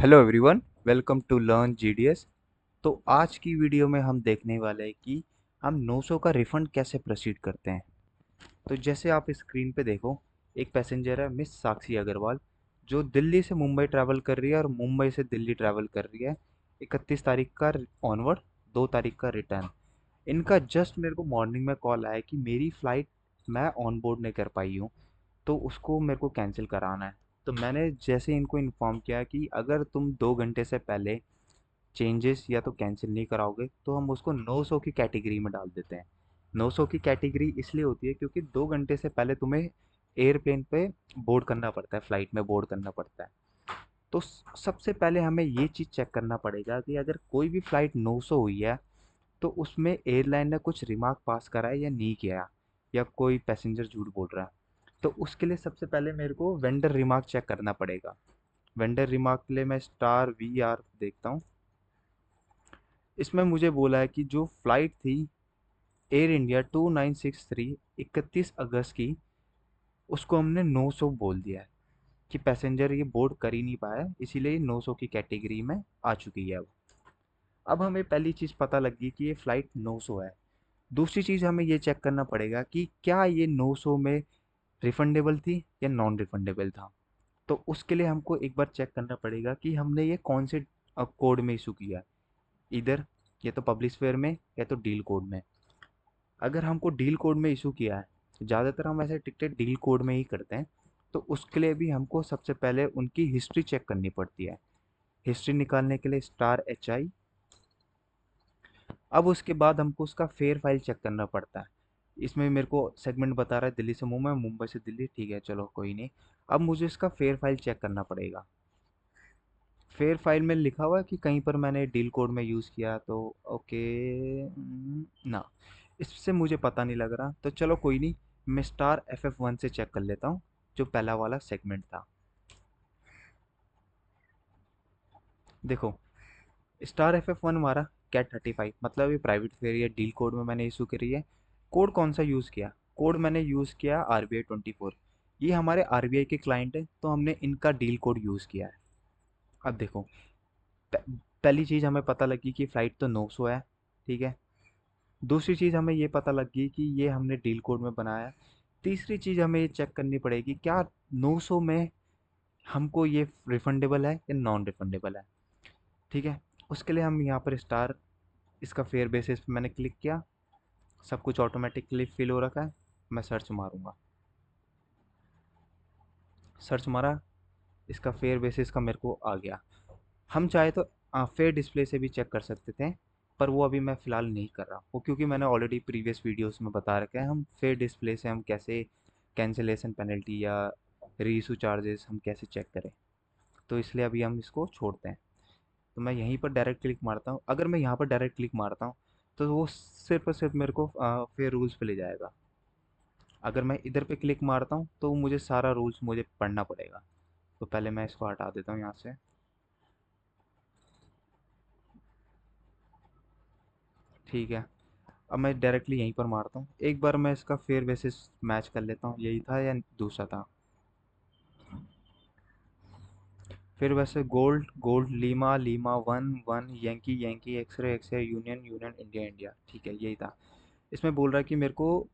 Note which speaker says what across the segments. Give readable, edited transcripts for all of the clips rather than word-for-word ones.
Speaker 1: Hello everyone, welcome to learn GDS. तो आज की वीडियो में हम देखने वाले हैं कि हम 900 का रिफंड कैसे प्रोसीड करते हैं। तो जैसे आप स्क्रीन पे देखो, एक पैसेंजर है मिस साक्षी अग्रवाल, जो दिल्ली से मुंबई ट्रैवल कर रही है और मुंबई से दिल्ली ट्रैवल कर रही है। 31 तारीख का ऑनवर्ड, 2 तारीख का रिटर्न। इनका जस्ट मेरे को मॉर्निंग में कॉल आया कि मेरी फ़्लाइट मैं ऑन बोर्ड नहीं कर पाई हूँ, तो उसको मेरे को कैंसिल कराना है। तो मैंने जैसे इनको इन्फॉर्म किया कि अगर तुम 2 घंटे से पहले चेंजेस या तो कैंसिल नहीं कराओगे तो हम उसको 900 की कैटेगरी में डाल देते हैं। 900 की कैटेगरी इसलिए होती है क्योंकि 2 घंटे से पहले तुम्हें एयरप्लेन पे बोर्ड करना पड़ता है, फ्लाइट में बोर्ड करना पड़ता है। तो सबसे पहले हमें ये चीज़ चेक करना पड़ेगा कि अगर कोई भी फ़्लाइट 900 हुई है तो उसमें एयरलाइन ने कुछ रिमार्क पास करा है या नहीं किया, या कोई पैसेंजर झूठ बोल रहा है। तो उसके लिए सबसे पहले मेरे को वेंडर रिमार्क चेक करना पड़ेगा। वेंडर रिमार्क के लिए मैं स्टार वी आर देखता हूँ। इसमें मुझे बोला है कि जो फ्लाइट थी एयर इंडिया 2963 31 अगस्त की, उसको हमने 900 बोल दिया है कि पैसेंजर ये बोर्ड कर ही नहीं पाया, इसीलिए 900 की कैटेगरी में आ चुकी है। अब हमें पहली चीज़ पता लगी कि ये फ़्लाइट 900 है। दूसरी चीज़ हमें ये चेक करना पड़ेगा कि क्या ये 900 में रिफंडेबल थी या नॉन रिफंडेबल था। तो उसके लिए हमको एक बार चेक करना पड़ेगा कि हमने ये कौन से कोड में इशू किया है। इधर या तो पब्लिश फेयर में या तो डील कोड में। अगर हमको डील कोड में इशू किया है, तो ज़्यादातर हम ऐसे टिकटें डील कोड में ही करते हैं। तो उसके लिए भी हमको सबसे पहले उनकी हिस्ट्री चेक करनी पड़ती है। हिस्ट्री निकालने के लिए स्टार एच आई। अब उसके बाद हमको उसका फेयर फाइल चेक करना पड़ता है। इसमें मेरे को सेगमेंट बता रहा है दिल्ली से मुंबई, मुंबई से दिल्ली, ठीक है चलो कोई नहीं। अब मुझे इसका फेयर फाइल चेक करना पड़ेगा। फेयर फाइल में लिखा हुआ है कि कहीं पर मैंने डील कोड में यूज़ किया, तो ओके। ना, इससे मुझे पता नहीं लग रहा, तो चलो कोई नहीं। मैं स्टार FF1 से चेक कर लेता हूँ, जो पहला वाला सेगमेंट था। देखो, स्टार FF1 हमारा कैट 35, मतलब ये प्राइवेट फेयर या डील कोड में मैंने इशू करी है। कोड कौन सा यूज़ किया? कोड मैंने यूज़ किया RBI 24। ये हमारे RBI के क्लाइंट है, तो हमने इनका डील कोड यूज़ किया है। अब देखो, पहली चीज़ हमें पता लगी कि फ़्लाइट तो 900 है, ठीक है। दूसरी चीज़ हमें ये पता लगी कि ये हमने डील कोड में बनाया है। तीसरी चीज़ हमें ये चेक करनी पड़ेगी, क्या 900 में हमको ये रिफंडेबल है या नॉन रिफंडेबल है, ठीक है। उसके लिए हम यहाँ पर स्टार, इसका फेयर बेसिस पे मैंने क्लिक किया। सब कुछ ऑटोमेटिकली फिल हो रखा है। मैं सर्च मारूंगा, सर्च मारा, इसका फेयर बेसिस का मेरे को आ गया। हम चाहे तो फेयर डिस्प्ले से भी चेक कर सकते थे, पर वो अभी मैं फ़िलहाल नहीं कर रहा वो, क्योंकि मैंने ऑलरेडी प्रीवियस वीडियोस में बता रखा है हम फेयर डिस्प्ले से हम कैसे कैंसिलेशन पेनल्टी या रीइशू चार्जेस हम कैसे चेक करें। तो इसलिए अभी हम इसको छोड़ते हैं। तो मैं यहीं पर डायरेक्ट क्लिक मारता हूँ। अगर मैं यहाँ पर डायरेक्ट क्लिक मारता हूँ तो वो सिर्फ और सिर्फ मेरे को फेयर रूल्स पे ले जाएगा। अगर मैं इधर पे क्लिक मारता हूँ तो मुझे सारा रूल्स मुझे पढ़ना पड़ेगा। तो पहले मैं इसको हटा देता हूँ यहाँ से। ठीक है, अब मैं डायरेक्टली यहीं पर मारता हूँ। एक बार मैं इसका फेयर बेसिस मैच कर लेता हूँ, यही था या दूसरा था। फिर वैसे gold gold Lima Lima 1 1 yankee yankee x-ray x-ray union union India India, ठीक है यही था। इसमें बोल रहा है कि मेरे को,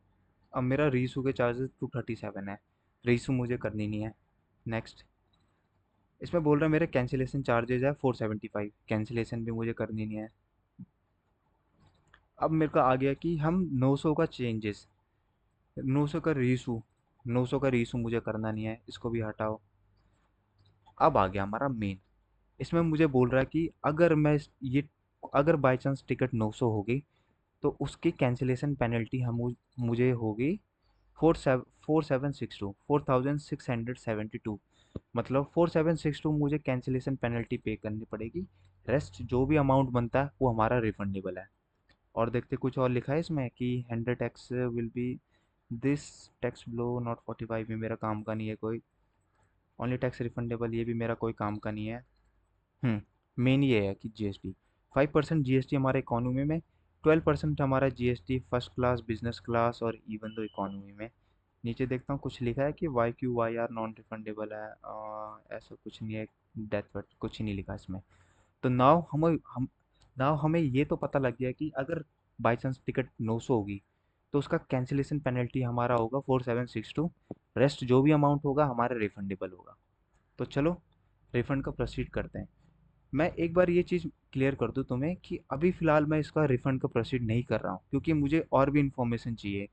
Speaker 1: अब मेरा रीसू के चार्जेस 237 है, रीसू मुझे करनी नहीं है। नेक्स्ट। इसमें बोल रहा है मेरे कैंसिलेशन चार्जेस है 475, कैंसिलेशन भी मुझे करनी नहीं है। अब मेरे को आ गया कि हम 900 का चेंजेस, 900 का रीसू, 900 का रीसू मुझे करना नहीं है, इसको भी हटाओ। अब आ गया हमारा मेन। इसमें मुझे बोल रहा है कि अगर मैं ये, अगर बाय चांस टिकट 900 हो गई तो उसकी कैंसिलेशन पेनल्टी हम मुझे होगी 4762, मतलब 4762 मुझे कैंसिलेशन पेनल्टी पे करनी पड़ेगी। रेस्ट जो भी अमाउंट बनता है वो हमारा रिफंडेबल है। और देखते कुछ और लिखा है इसमें कि 100 tax will be, this tax blow not 45 में मेरा काम का नहीं है कोई। ओनली टैक्स रिफंडेबल, ये भी मेरा कोई काम का नहीं है। मेन ये है कि जीएसटी 5% जीएसटी हमारे इकोनॉमी में, 12% हमारा GST first class, business class और इवन दो इकोनॉमी में। नीचे देखता हूँ कुछ लिखा है कि Y Q Y R non refundable है, ऐसा कुछ नहीं है। डेथ वेथ कुछ नहीं लिखा इसमें। तो नाउ हमें ये तो पता लग गया कि अगर बाई चांस टिकट 900 होगी तो उसका कैंसिलेशन पेनल्टी हमारा होगा 4762। रेस्ट जो भी अमाउंट होगा हमारा रिफंडेबल होगा। तो चलो रिफंड का प्रोसीड करते हैं। मैं एक बार ये चीज़ क्लियर कर दूं तुम्हें कि अभी फ़िलहाल मैं इसका रिफ़ंड का प्रोसीड नहीं कर रहा हूँ, क्योंकि मुझे और भी इन्फॉर्मेशन चाहिए।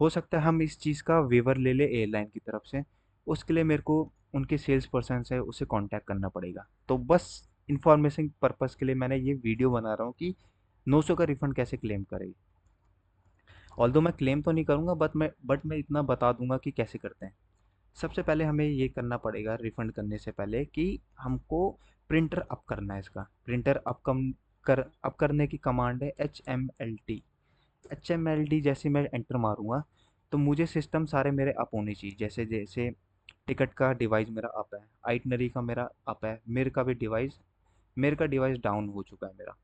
Speaker 1: हो सकता है हम इस चीज़ का वेवर ले ले एयरलाइन की तरफ से। उसके लिए मेरे को उनके सेल्स पर्सन से उसे कांटेक्ट करना पड़ेगा। तो बस इन्फॉर्मेशन पर्पज़ के लिए मैंने ये वीडियो बना रहा हूँ कि 900 का रिफ़ंड कैसे क्लेम करें। ऑल्दो मैं क्लेम तो नहीं करूँगा, बट मैं इतना बता दूंगा कि कैसे करते हैं। सबसे पहले हमें ये करना पड़ेगा रिफंड करने से पहले कि हमको प्रिंटर अप करना है। इसका प्रिंटर अप करने की कमांड है HMLT। HMLT जैसे मैं एंटर मारूंगा तो मुझे सिस्टम सारे मेरे अप होने चाहिए। जैसे जैसे टिकट का डिवाइस मेरा अप है, आइटनरी का मेरा अप है, मेरे का डिवाइस डाउन हो चुका है मेरा।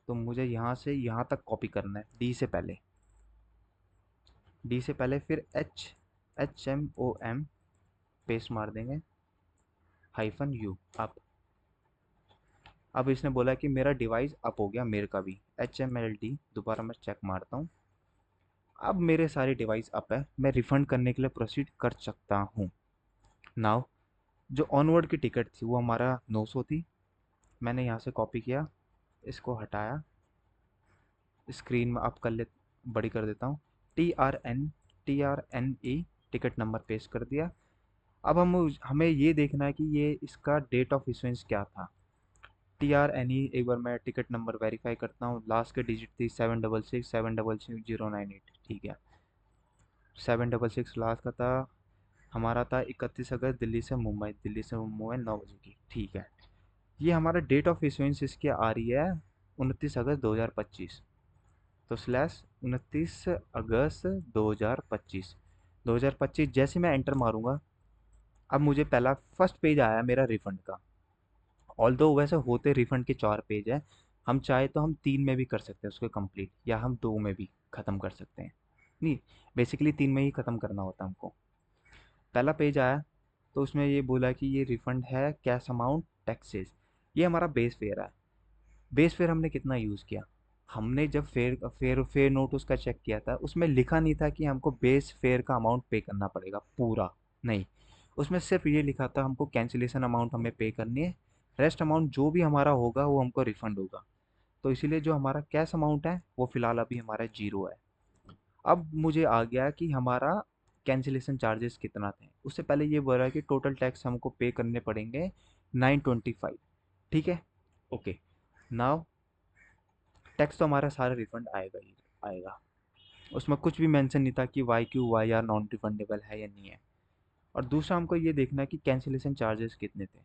Speaker 1: तो मुझे यहाँ से यहाँ तक कॉपी करना है, डी से पहले फिर HMOM पेस्ट मार देंगे, -U अप। अब इसने बोला कि मेरा डिवाइस अप हो गया, मेरे का भी HMLT। दोबारा मैं चेक मारता हूँ, अब मेरे सारे डिवाइस अप है, मैं रिफंड करने के लिए प्रोसीड कर सकता हूँ। नाउ जो ऑनवर्ड की टिकट थी वो हमारा 900 थी। मैंने यहाँ से कॉपी किया, इसको हटाया, स्क्रीन में अप कर ले, बड़ी कर देता हूँ। TRNE टिकट नंबर पेस्ट कर दिया। अब हमें ये देखना है कि ये इसका डेट ऑफ इशुएंस क्या था। TRNE, एक बार मैं टिकट नंबर वेरीफाई करता हूँ। लास्ट के डिजिट थी 766 ठीक है। 766 लास्ट का था, हमारा था 31 अगस्त, दिल्ली से मुंबई 9 बजे की, ठीक है। ये हमारा डेट ऑफ इशुएंस इसकी आ रही है 29 अगस्त 2025। तो स्लैश 29 अगस्त 2025। 2025 जैसे मैं एंटर मारूंगा, अब मुझे पहला फर्स्ट पेज आया मेरा रिफंड का। ऑल्दो वैसे होते रिफंड के 4 पेज हैं, हम चाहे तो हम 3 में भी कर सकते हैं उसको कंप्लीट, या हम 2 में भी ख़त्म कर सकते हैं। नहीं, बेसिकली 3 में ही ख़त्म करना होता है हमको। पहला पेज आया तो उसमें ये बोला कि ये रिफंड है, कैश अमाउंट, टैक्सेस। ये हमारा बेस फेयर है। बेस फेयर हमने कितना यूज़ किया, हमने जब फेयर नोट उसका चेक किया था, उसमें लिखा नहीं था कि हमको बेस फेयर का अमाउंट पे करना पड़ेगा पूरा। नहीं, उसमें सिर्फ ये लिखा था हमको कैंसिलेशन अमाउंट हमें पे करनी है, रेस्ट अमाउंट जो भी हमारा होगा वो हमको रिफंड होगा। तो इसीलिए जो हमारा कैश अमाउंट है वो फ़िलहाल अभी हमारा 0 है। अब मुझे आ गया कि हमारा कैंसिलेशन चार्जेस कितना थे। उससे पहले ये बोल रहा है कि टोटल टैक्स हमको पे करने पड़ेंगे 925, ठीक है। ओके, नाउ टैक्स तो हमारा सारा रिफंड आएगा ही आएगा। उसमें कुछ भी मेंशन नहीं था कि Y Q Y R non refundable है या नहीं है। और दूसरा हमको ये देखना है कि कैंसिलेशन चार्जेस कितने थे।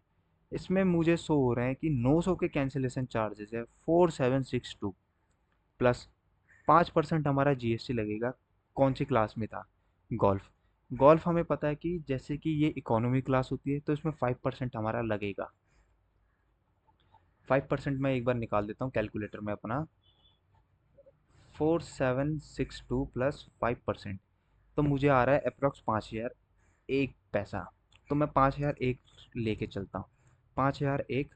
Speaker 1: इसमें मुझे शो हो रहे हैं कि 900 के कैंसिलेशन चार्जेस है 4762, प्लस 5% हमारा जीएसटी लगेगा। कौन सी क्लास में था, गोल्फ। गोल्फ हमें पता है कि जैसे कि ये इकोनॉमी क्लास होती है तो इसमें 5% हमारा लगेगा। 5% मैं एक बार निकाल देता हूँ कैलकुलेटर में अपना। 4762 प्लस 5%, तो मुझे आ रहा है अप्रॉक्स 5001 पैसा। तो मैं 5001 लेके चलता हूँ, 5001।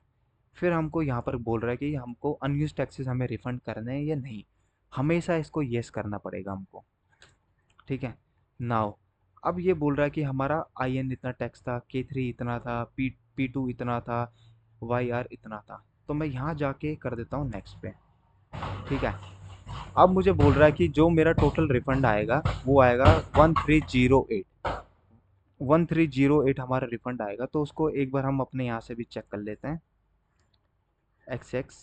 Speaker 1: फिर हमको यहाँ पर बोल रहा है कि हमको अनयूज टैक्सेस हमें रिफंड करने हैं या नहीं। हमेशा इसको येस करना पड़ेगा हमको, ठीक है। नाउ अब ये बोल रहा है कि हमारा IN इतना टैक्स था, K3 इतना था, P2 इतना था, YR इतना था। तो मैं यहाँ जाके कर देता हूँ नेक्स्ट पे, ठीक है। अब मुझे बोल रहा है कि जो मेरा टोटल रिफंड आएगा वो आएगा 1308। 1308 हमारा रिफंड आएगा। तो उसको एक बार हम अपने यहाँ से भी चेक कर लेते हैं। XX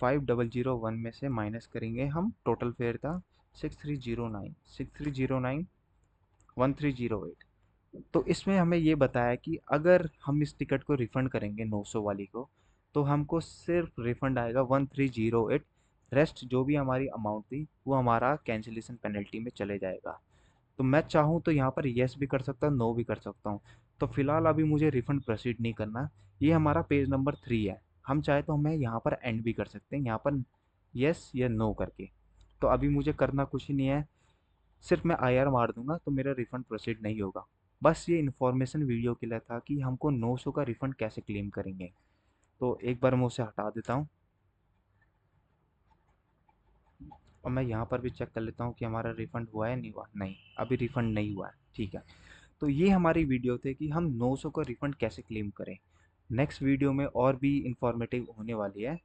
Speaker 1: 5001 में से माइनस करेंगे हम, टोटल फेयर था 6309 1308। तो इसमें हमें ये बताया कि अगर हम इस टिकट को रिफ़ंड करेंगे 900 वाली को, तो हमको सिर्फ रिफ़ंड आएगा 1308। रेस्ट जो भी हमारी अमाउंट थी वो हमारा कैंसिलेशन पेनल्टी में चले जाएगा। तो मैं चाहूँ तो यहाँ पर येस भी कर सकता हूँ, नो भी कर सकता हूँ। तो फिलहाल अभी मुझे रिफ़ंड प्रोसीड नहीं करना। ये हमारा पेज नंबर 3 है। हम चाहे तो हमें यहाँ पर एंड भी कर सकते हैं, यहाँ पर येस या नो करके। तो अभी मुझे करना कुछ ही नहीं है, सिर्फ मैं IR मार दूंगा तो मेरा रिफ़ंड प्रोसीड नहीं होगा। बस ये इन्फॉर्मेशन वीडियो के लिए था कि हमको 900 का रिफ़ंड कैसे क्लेम करेंगे। तो एक बार मैं उसे हटा देता हूँ और मैं यहाँ पर भी चेक कर लेता हूँ कि हमारा रिफ़ंड हुआ है नहीं हुआ। नहीं, अभी रिफ़ंड नहीं हुआ है। ठीक है, तो ये हमारी वीडियो थे कि हम 900 का रिफ़ंड कैसे क्लेम करें। नेक्स्ट वीडियो में और भी इंफॉर्मेटिव होने वाली है।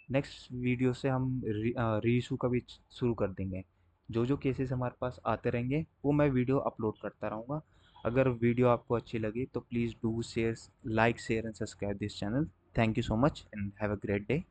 Speaker 1: नेक्स्ट वीडियो से हम रीइशू का भी शुरू कर देंगे। जो जो केसेस हमारे पास आते रहेंगे वो मैं वीडियो अपलोड करता रहूँगा। अगर वीडियो आपको अच्छी लगी तो please do share, like, share and subscribe this channel. Thank you so much and have a great day.